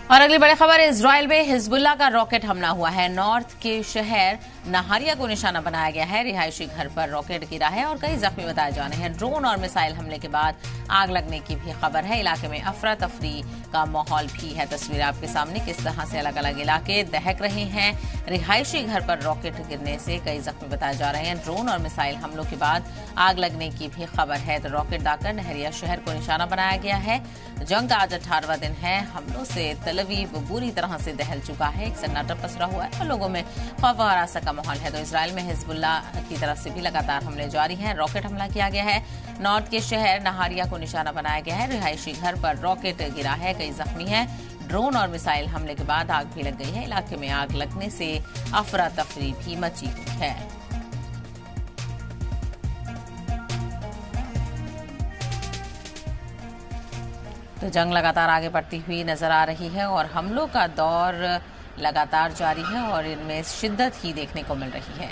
और अगली बड़ी खबर, इजराइल में हिजबुल्ला का रॉकेट हमला हुआ है। नॉर्थ के शहर नहारिया को निशाना बनाया गया है। रिहायशी घर पर रॉकेट गिरा है और कई जख्मी बताए जाने हैं। ड्रोन और मिसाइल हमले के बाद आग लगने की भी खबर है। इलाके में अफरा तफरी का माहौल भी है। तस्वीर आपके सामने किस तरह से अलग अलग इलाके दहक रहे हैं। रिहायशी घर पर रॉकेट गिरने से कई जख्मी बताए जा रहे हैं। ड्रोन और मिसाइल हमलों के बाद आग लगने की भी खबर है। तो रॉकेट दागकर नहरिया शहर को निशाना बनाया गया है। जंग का आज 18वां दिन है। हमलों से तल अवीव बुरी तरह से दहल चुका है। एक सन्नाटा पसरा हुआ है और लोगों में खौफ और आशा का माहौल है। तो इजराइल में हिजबुल्ला की तरफ से भी लगातार हमले जारी हैं। रॉकेट हमला किया गया है। नॉर्थ के शहर नहारिया को निशाना बनाया गया है। रिहायशी घर पर रॉकेट गिरा है। कई जख्मी हैं। ड्रोन और मिसाइल हमले के बाद आग भी लग गई है। इलाके में आग लगने से अफरा तफरी भी मची हुई है। तो जंग लगातार आगे बढ़ती हुई नजर आ रही है और हमलों का दौर लगातार जारी है और इनमें शिद्दत ही देखने को मिल रही है।